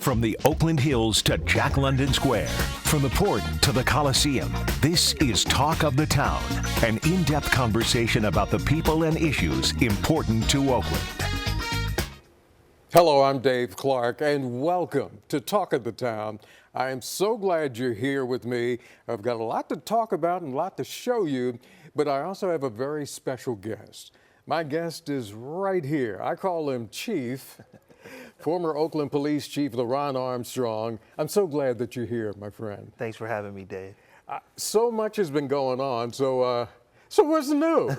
From the Oakland Hills to Jack London Square, from the Port to the Coliseum, this is Talk of the Town, an in-depth conversation about the people and issues important to Oakland. Hello, I'm Dave Clark, and welcome to Talk of the Town. I am so glad you're here with me. I've got a lot to talk about and a lot to show you, but I also have a very special guest. My guest is right here. I call him Chief. Former Oakland Police Chief LeRonne Armstrong. I'm so glad that you're here, my friend. Thanks for having me, Dave. So much has been going on, so what's new?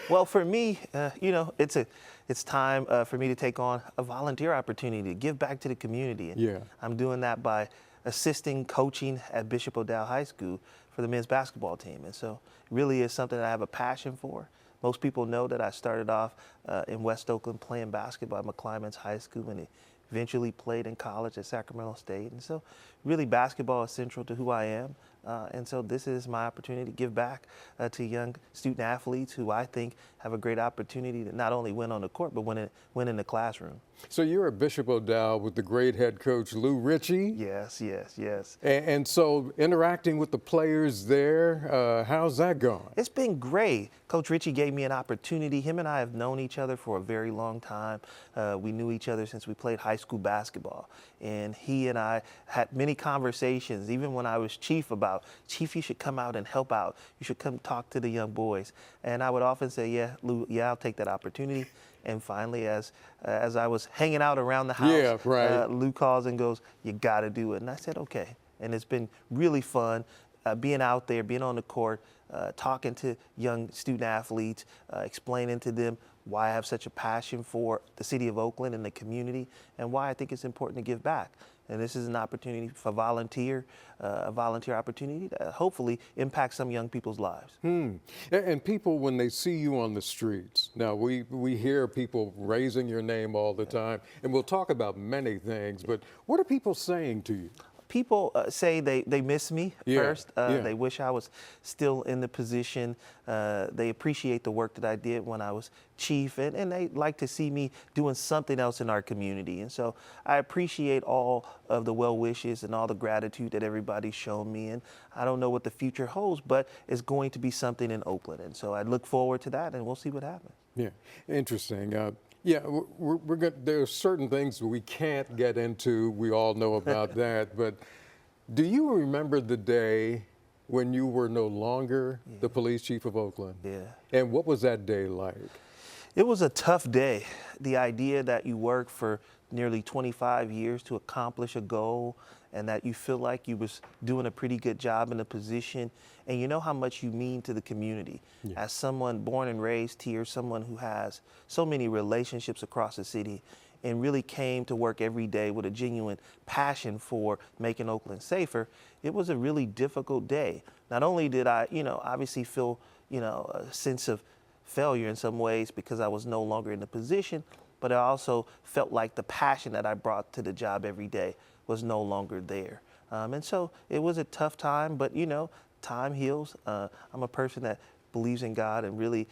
Well, for me, it's time for me to take on a volunteer opportunity to give back to the community. And yeah. I'm doing that by assisting coaching at Bishop O'Dowd High School for the men's basketball team. And so it really is something that I have a passion for. Most people know that I started off in West Oakland playing basketball at McClymonds High School and eventually played in college at Sacramento State. And so really basketball is central to who I am. And so this is my opportunity to give back to young student athletes who I think have a great opportunity to not only win on the court, but win in the classroom. So you're at Bishop O'Dowd with the great head coach, Lou Ritchie. Yes. And so interacting with the players there, how's that going? It's been great. Coach Ritchie gave me an opportunity. Him and I have known each other for a very long time. We knew each other since we played high school basketball. And he and I had many conversations, even when I was chief, about, Chief, you should come out and help out. You should come talk to the young boys. And I would often say, yeah, Lou, yeah, I'll take that opportunity. And finally, as I was hanging out around the house, Lou calls and goes, you got to do it. And I said, okay. And it's been really fun being out there, being on the court, talking to young student athletes, explaining to them why I have such a passion for the city of Oakland and the community, and why I think it's important to give back. And this is an opportunity for a volunteer opportunity to hopefully impact some young people's lives. And people, when they see you on the streets, now we hear people raising your name all the time, and we'll talk about many things, but what are people saying to you? People say they miss me first. They wish I was still in the position. They appreciate the work that I did when I was chief, and they like to see me doing something else in our community. And so I appreciate all of the well wishes and all the gratitude that everybody's shown me. And I don't know what the future holds, but it's going to be something in Oakland. And so I look forward to that, and we'll see what happens. Yeah, interesting. We're there are certain things we can't get into. We all know about that. But do you remember the day when you were no longer the police chief of Oakland? Yeah. And what was that day like? It was a tough day. The idea that you work for nearly 25 years to accomplish a goal, and that you feel like you was doing a pretty good job in a position, and you know how much you mean to the community. Yeah. As someone born and raised here, someone who has so many relationships across the city, and really came to work every day with a genuine passion for making Oakland safer, it was a really difficult day. Not only did I, obviously feel, a sense of failure in some ways because I was no longer in the position, but I also felt like the passion that I brought to the job every day was no longer there. And so it was a tough time, but time heals. I'm a person that believes in God and really,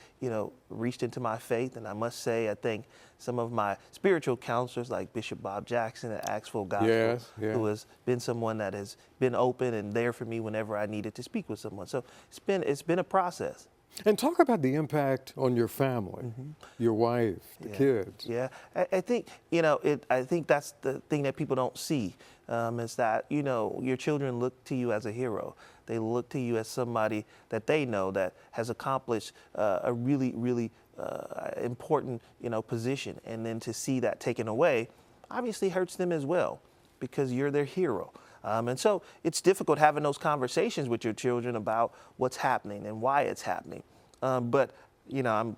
reached into my faith. And I must say, I think some of my spiritual counselors like Bishop Bob Jackson at Axel Gospel, who has been someone that has been open and there for me whenever I needed to speak with someone. So it's been a process. And talk about the impact on your family, your wife, the kids. Yeah, I think, I think that's the thing that people don't see, is that, your children look to you as a hero. They look to you as somebody that they know that has accomplished a really, really important, position. And then to see that taken away obviously hurts them as well, because you're their hero. And so it's difficult having those conversations with your children about what's happening and why it's happening. But, I'm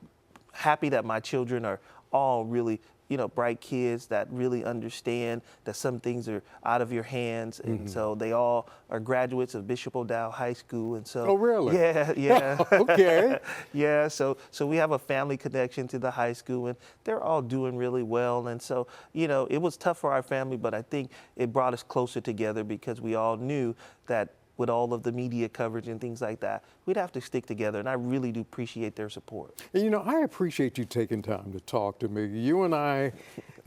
happy that my children are all really, bright kids that really understand that some things are out of your hands. And so they all are graduates of Bishop O'Dowd High School. And so, oh, really? Yeah. Okay. Yeah. So we have a family connection to the high school, and they're all doing really well. And so, it was tough for our family, but I think it brought us closer together because we all knew that with all of the media coverage and things like that. We'd have to stick together, and I really do appreciate their support. And, you know, I appreciate you taking time to talk to me. You and I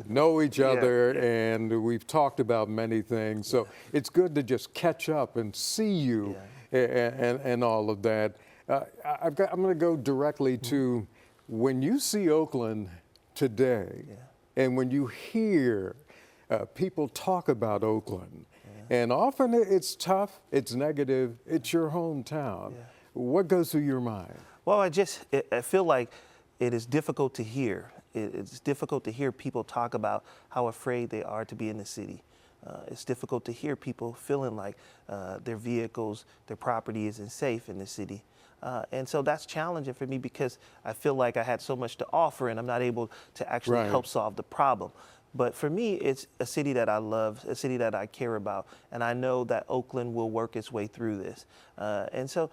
know each other, and we've talked about many things. So it's good to just catch up and see you and all of that. I'm going to go directly to when you see Oakland today, and when you hear people talk about Oakland, and often it's tough, it's negative, it's your hometown. What goes through your mind? Well, I feel like it is difficult to hear. It's difficult to hear people talk about how afraid they are to be in the city. It's difficult to hear people feeling like their vehicles, their property isn't safe in the city. And so that's challenging for me because I feel like I had so much to offer and I'm not able to actually help solve the problem. But for me, it's a city that I love, a city that I care about, and I know that Oakland will work its way through this. And so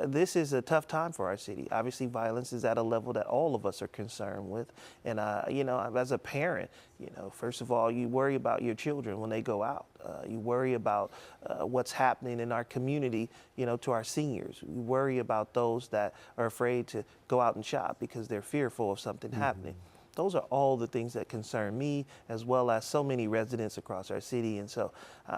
this is a tough time for our city. Obviously, violence is at a level that all of us are concerned with. And, you know, as a parent, you know, first of all, you worry about your children when they go out. You worry about what's happening in our community, you know, to our seniors. We worry about those that are afraid to go out and shop because they're fearful of something happening. Those are all the things that concern me, as well as so many residents across our city. And so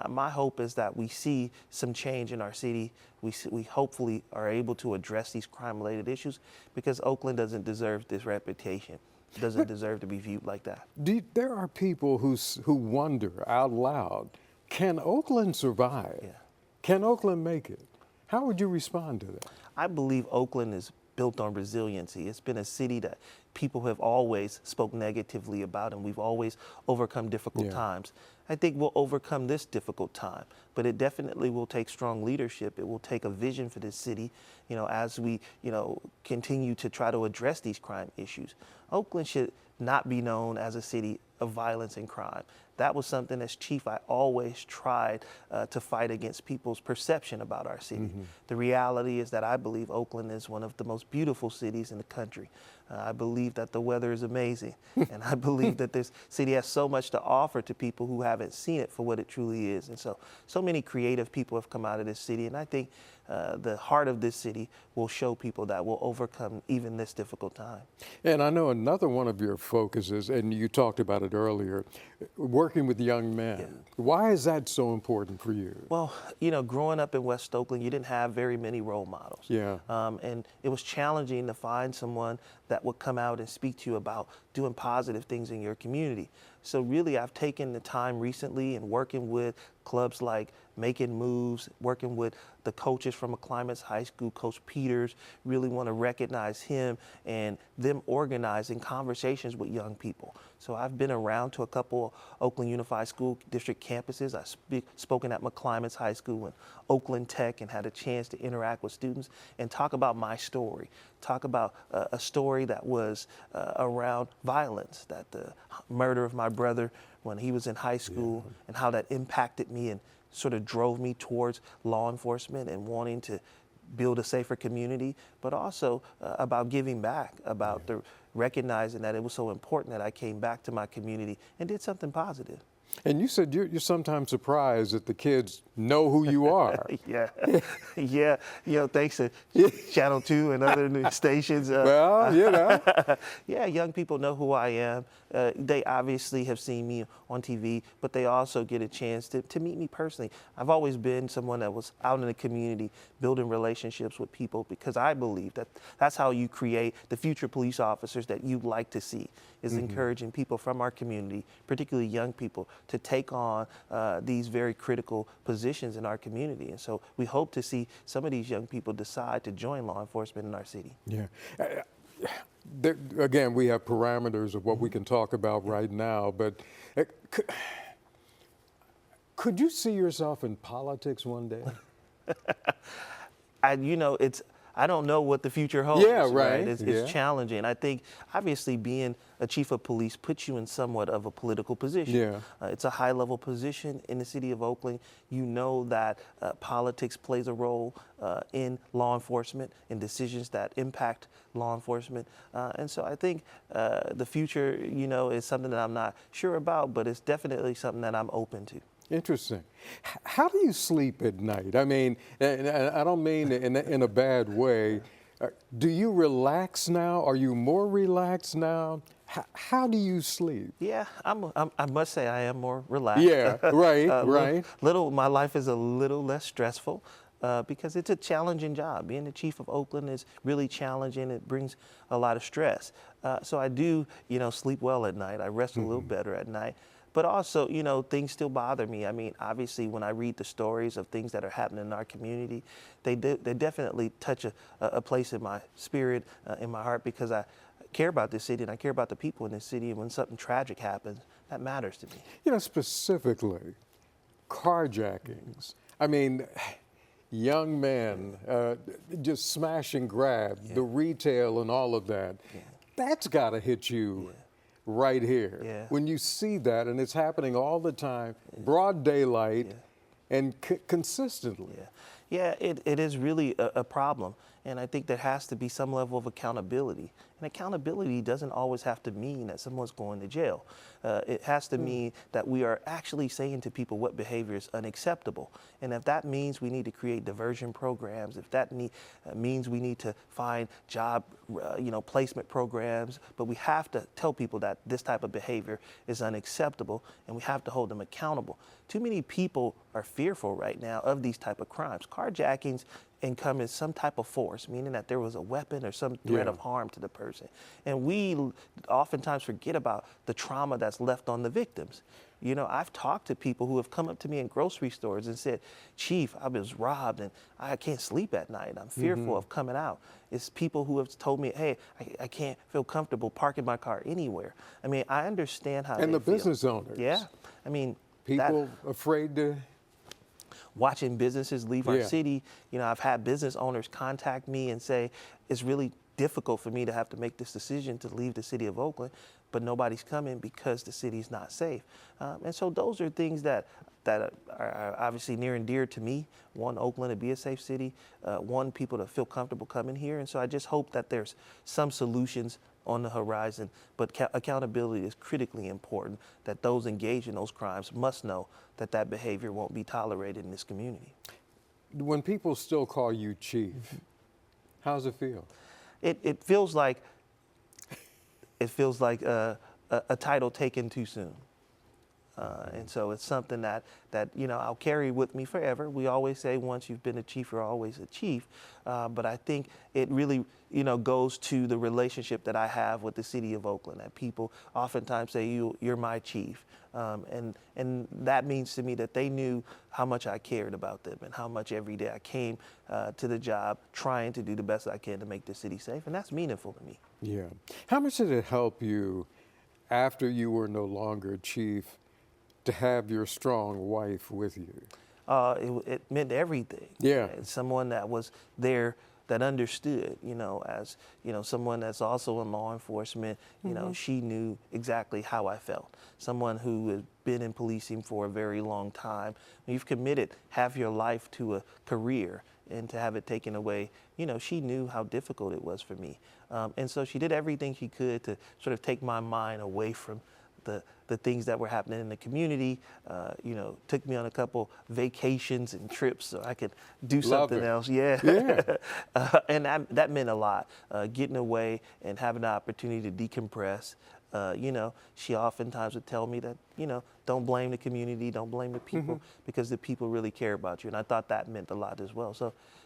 my hope is that we see some change in our city. We hopefully are able to address these crime-related issues because Oakland doesn't deserve this reputation. It doesn't deserve to be viewed like that. There are people who wonder out loud, can Oakland survive? Can Oakland make it? How would you respond to that? I believe Oakland is built on resiliency. It's been a city that people have always spoke negatively about, and we've always overcome difficult times. I think we'll overcome this difficult time, but it definitely will take strong leadership. It will take a vision for this city, you know, as we, you know, continue to try to address these crime issues. Oakland should not be known as a city of violence and crime. That was something as chief I always tried to fight against people's perception about our city. The reality is that I believe Oakland is one of the most beautiful cities in the country. I believe that the weather is amazing, and I believe that this city has so much to offer to people who haven't seen it for what it truly is. And so many creative people have come out of this city, and I think the heart of this city will show people that will overcome even this difficult time. And I know another one of your focuses, and you talked about it earlier, working with young men. Why is that so important for you? Well, you know, growing up in West Oakland, you didn't have very many role models. And it was challenging to find someone that would come out and speak to you about doing positive things in your community. So really, I've taken the time recently and working with clubs like Making Moves, working with the coaches from McClymonds High School, Coach Peters, really want to recognize him and them organizing conversations with young people. So I've been around to a couple Oakland Unified School District campuses. I've spoken at McClymonds High School and Oakland Tech and had a chance to interact with students and talk about my story, talk about a story that was around violence, that the murder of my brother when he was in high school and how that impacted me and sort of drove me towards law enforcement and wanting to build a safer community, but also about giving back, about the recognizing that it was so important that I came back to my community and did something positive. And you said you're sometimes surprised that the kids know who you are. You know, thanks to Channel 2 and other news stations. Well, you know. Yeah, young people know who I am. They obviously have seen me on TV, but they also get a chance to meet me personally. I've always been someone that was out in the community building relationships with people because I believe that that's how you create the future police officers that you'd like to see, is encouraging people from our community, particularly young people, to take on these very critical positions in our community. And so we hope to see some of these young people decide to join law enforcement in our city. Again, we have parameters of what we can talk about right now, but could you see yourself in politics one day? You know, I don't know what the future holds. Right. It's challenging. I think obviously being a chief of police puts you in somewhat of a political position. It's a high-level position in the city of Oakland. You know that politics plays a role in law enforcement, in decisions that impact law enforcement. And so I think the future, you know, is something that I'm not sure about, but it's definitely something that I'm open to. Interesting. How do you sleep at night? I mean, and I don't mean in a bad way. Do you relax now? Are you more relaxed now? How do you sleep? Yeah, I must say I am more relaxed. Yeah, right, right. My life is a little less stressful because it's a challenging job. Being the chief of Oakland is really challenging. It brings a lot of stress. So I do, sleep well at night. I rest a little better at night. But also, things still bother me. I mean, obviously, when I read the stories of things that are happening in our community, they definitely touch a place in my spirit, in my heart, because I care about this city and I care about the people in this city. And when something tragic happens, that matters to me. Specifically, carjackings. I mean, young men just smash and grab, the retail and all of that. Yeah. That's got to hit you. Yeah. Right here. Yeah. When you see that, and it's happening all the time, broad daylight, and consistently. Yeah, it is really a problem. And I think there has to be some level of accountability. And accountability doesn't always have to mean that someone's going to jail. It has to mean that we are actually saying to people what behavior is unacceptable. And if that means we need to create diversion programs, if that means we need to find job placement programs, but we have to tell people that this type of behavior is unacceptable and we have to hold them accountable. Too many people are fearful right now of these type of crimes. Carjackings come as some type of force, meaning that there was a weapon or some threat of harm to the person. And we oftentimes forget about the trauma that's left on the victims. I've talked to people who have come up to me in grocery stores and said, Chief, I was robbed and I can't sleep at night. I'm fearful of coming out. It's people who have told me, hey, I can't feel comfortable parking my car anywhere. I mean, I understand how and they the feel. business owners. Yeah. I mean, people afraid to. Watching businesses leave our city, I've had business owners contact me and say, it's really difficult for me to have to make this decision to leave the city of Oakland, but nobody's coming because the city's not safe. And so those are things that are obviously near and dear to me. One, Oakland to be a safe city. One, people to feel comfortable coming here. And so I just hope that there's some solutions on the horizon, but accountability is critically important, that those engaged in those crimes must know that that behavior won't be tolerated in this community. When people still call you chief, how's it feel? It feels like a title taken too soon. And so it's something that I'll carry with me forever. We always say once you've been a chief, you're always a chief. But I think it really goes to the relationship that I have with the city of Oakland. That people oftentimes say you're my chief, and that means to me that they knew how much I cared about them and how much every day I came to the job trying to do the best I can to make the city safe, and that's meaningful to me. Yeah. How much did it help you after you were no longer chief to have your strong wife with you? It meant everything. Yeah. Someone that was there that understood, as, someone that's also in law enforcement, she knew exactly how I felt. Someone who has been in policing for a very long time. You've committed half your life to a career, and to have it taken away, she knew how difficult it was for me. And so she did everything she could to sort of take my mind away from the things that were happening in the community, took me on a couple vacations and trips so I could do something else. Yeah. And that meant a lot, getting away and having the opportunity to decompress. She oftentimes would tell me that, don't blame the community, don't blame the people, because the people really care about you. And I thought that meant a lot as well.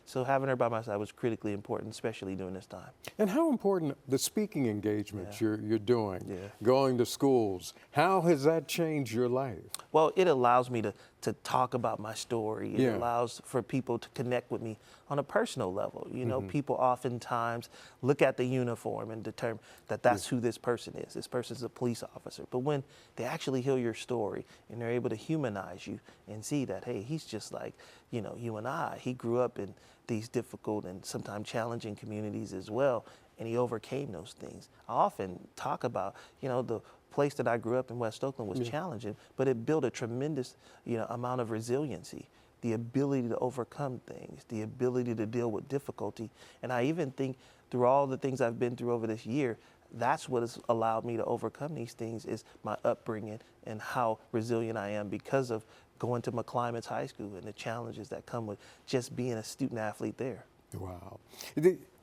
So having her by my side was critically important, especially during this time. And how important the speaking engagements you're doing, going to schools, how has that changed your life? Well, it allows me to talk about my story. It allows for people to connect with me on a personal level. People oftentimes look at the uniform and determine that that's who this person is. This person's a police officer. But when they actually hear your story and they're able to humanize you and see that, hey, he's just like, you and I. He grew up in these difficult and sometimes challenging communities as well, and he overcame those things. I often talk about, the place that I grew up in, West Oakland, was challenging, but it built a tremendous, amount of resiliency, the ability to overcome things, the ability to deal with difficulty. And I even think through all the things I've been through over this year, that's what has allowed me to overcome these things, is my upbringing and how resilient I am because of going to McClymonds High School and the challenges that come with just being a student athlete there. Wow.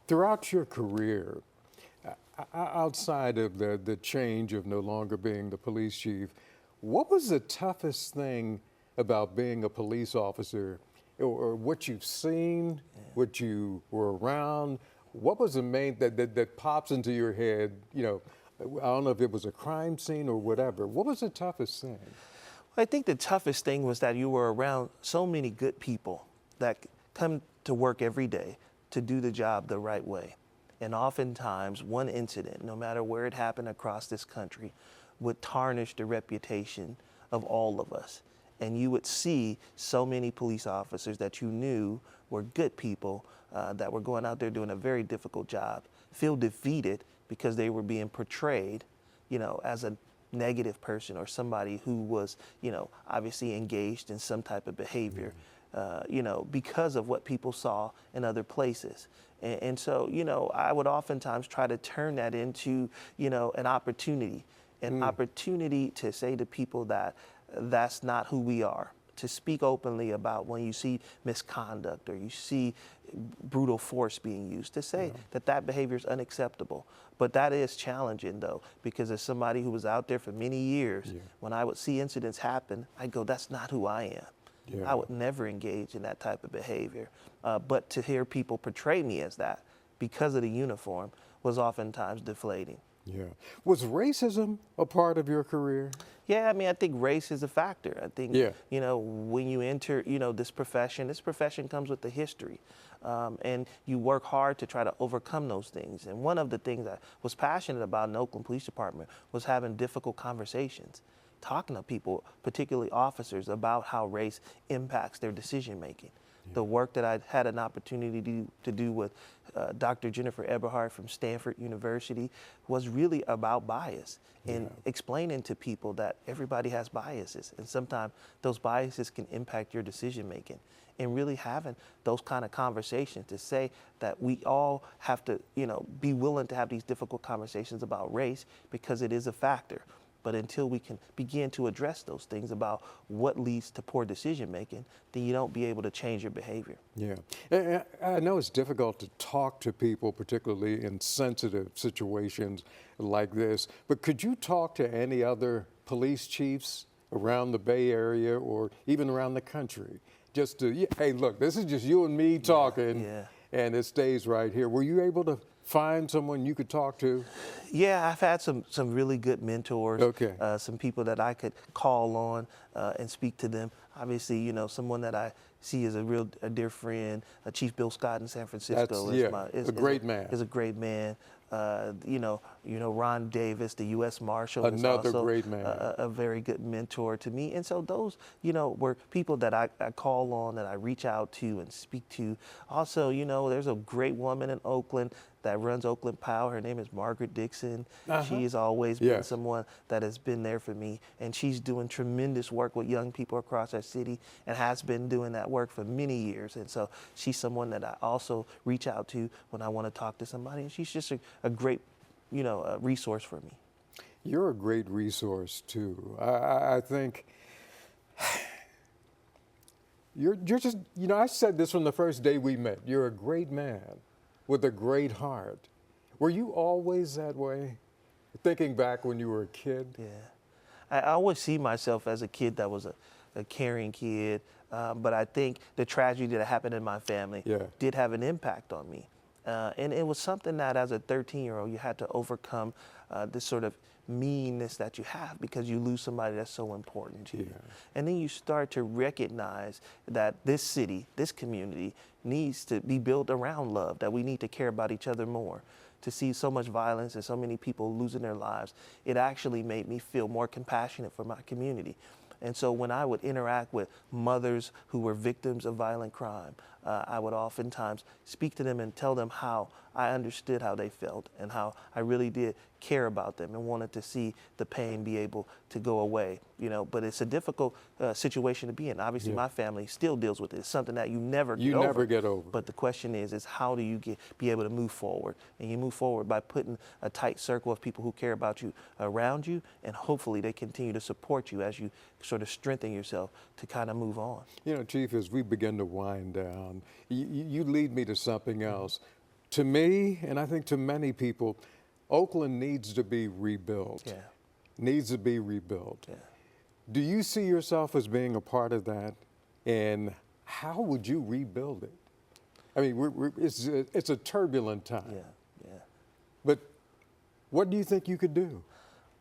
Throughout your career, outside of the change of no longer being the police chief, what was the toughest thing about being a police officer, or what you've seen, what you were around? What was the main that pops into your head? You know, I don't know if it was a crime scene or whatever. What was the toughest thing? I think the toughest thing was that you were around so many good people that come to work every day to do the job the right way. And oftentimes, one incident, no matter where it happened across this country, would tarnish the reputation of all of us. And you would see so many police officers that you knew were good people that were going out there doing a very difficult job, feel defeated because they were being portrayed, you know, as a negative person or somebody who was, you know, obviously engaged in some type of behavior, you know, because of what people saw in other places. And so, you know, I would oftentimes try to turn that into, you know, an opportunity to say to people that that's not who we are, to speak openly about when you see misconduct or you see brutal force being used, to say that behavior is unacceptable. But that is challenging, though, because as somebody who was out there for many years, when I would see incidents happen, I'd go, that's not who I am. I would never engage in that type of behavior. But to hear people portray me as that because of the uniform was oftentimes deflating. Yeah. Was racism a part of your career? Yeah, I mean, I think race is a factor. I think, you know, when you enter, you know, this profession comes with a history. And you work hard to try to overcome those things. And one of the things I was passionate about in the Oakland Police Department was having difficult conversations, talking to people, particularly officers, about how race impacts their decision making. The work that I had an opportunity to do with Dr. Jennifer Eberhard from Stanford University was really about bias and explaining to people that everybody has biases, and sometimes those biases can impact your decision making. And really having those kind of conversations to say that we all have to, you know, be willing to have these difficult conversations about race because it is a factor. But until we can begin to address those things about what leads to poor decision making, then you don't be able to change your behavior. Yeah. I know it's difficult to talk to people, particularly in sensitive situations like this, but could you talk to any other police chiefs around the Bay Area or even around the country? Just to, hey, look, this is just you and me talking, and it stays right here. Were you able to find someone you could talk to? Yeah, I've had some really good mentors, some people that I could call on and speak to them. Obviously, you know, someone that I see as a dear friend, Chief Bill Scott in San Francisco. Is a great man. Is a great man. You know, Ron Davis, the U.S. Marshal, another is also great man, a very good mentor to me. And so those, you know, were people that I call on, that I reach out to and speak to. Also, you know, there's a great woman in Oakland that runs Oakland Power. Her name is Margaret Dixon. She has always been someone that has been there for me, and she's doing tremendous work with young people across our city and has been doing that work for many years. And so she's someone that I also reach out to when I want to talk to somebody, and she's just a great, you know, resource for me. You're a great resource too. I think you're just, you know, I said this from the first day we met. You're a great man with a great heart. Were you always that way? Thinking back when you were a kid? Yeah. I always see myself as a kid that was a caring kid, but I think the tragedy that happened in my family did have an impact on me. And it was something that as a 13-year-old, you had to overcome this sort of meanness that you have because you lose somebody that's so important to you. And then you start to recognize that this city, this community needs to be built around love, that we need to care about each other more. To see so much violence and so many people losing their lives, it actually made me feel more compassionate for my community. And so when I would interact with mothers who were victims of violent crime, I would oftentimes speak to them and tell them how I understood how they felt and how I really did care about them and wanted to see the pain be able to go away, but it's a difficult situation to be in. Obviously, my family still deals with it. It's something that you never get over. But the question is how do you be able to move forward? And you move forward by putting a tight circle of people who care about you around you, and hopefully they continue to support you as you sort of strengthen yourself to kind of move on. Chief, as we begin to wind down, you lead me to something else. To me, and I think to many people, Oakland needs to be rebuilt. Yeah. Needs to be rebuilt. Yeah. Do you see yourself as being a part of that? And how would you rebuild it? I mean, it's a turbulent time. Yeah. But what do you think you could do?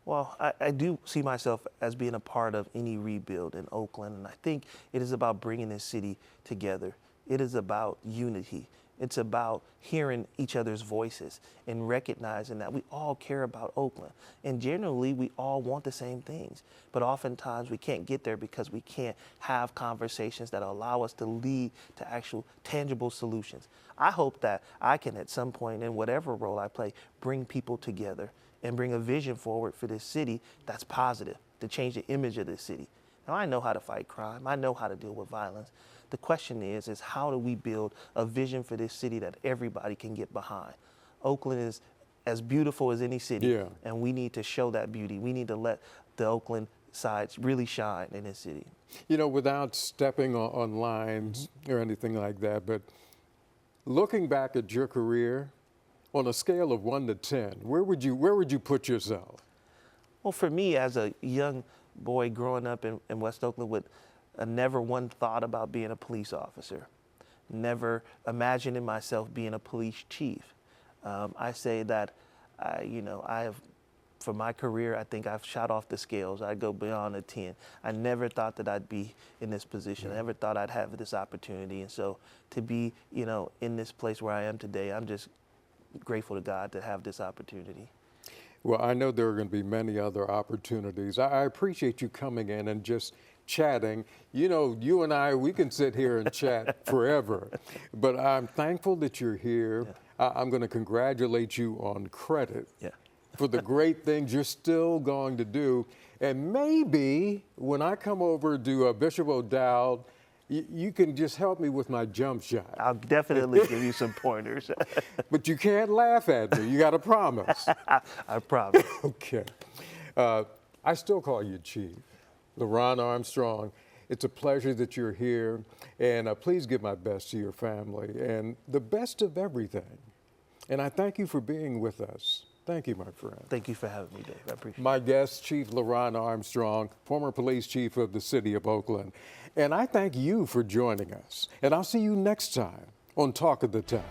Well, I do see myself as being a part of any rebuild in Oakland, and I think it is about bringing this city together. It is about unity. It's about hearing each other's voices and recognizing that we all care about Oakland. And generally, we all want the same things. But oftentimes, we can't get there because we can't have conversations that allow us to lead to actual tangible solutions. I hope that I can, at some point, in whatever role I play, bring people together and bring a vision forward for this city that's positive, to change the image of this city. Now, I know how to fight crime. I know how to deal with violence. The question is how do we build a vision for this city that everybody can get behind? Oakland is as beautiful as any city, and we need to show that beauty. We need to let the Oakland sides really shine in this city. Without stepping on lines or anything like that, but looking back at your career, on a scale of 1 to 10, where would you put yourself? Well, for me, as a young boy growing up in West Oakland with never one thought about being a police officer, never imagining myself being a police chief, I say that, for my career, I think I've shot off the scales. I go beyond a 10. I never thought that I'd be in this position. I never thought I'd have this opportunity. And so to be, in this place where I am today, I'm just grateful to God to have this opportunity. Well, I know there are going to be many other opportunities. I appreciate you coming in and just chatting. You and I, we can sit here and chat forever, but I'm thankful that you're here. Yeah. I'm going to congratulate you on credit for the great things you're still going to do. And maybe when I come over to Bishop O'Dowd, you can just help me with my jump shot. I'll definitely give you some pointers. But you can't laugh at me. You got to promise. I promise. Okay. I still call you Chief. LeRonne Armstrong, it's a pleasure that you're here. And please give my best to your family and the best of everything. And I thank you for being with us. Thank you, my friend. Thank you for having me, Dave. I appreciate it. My guest, Chief LeRonne Armstrong, former police chief of the city of Oakland. And I thank you for joining us. And I'll see you next time on Talk of the Town.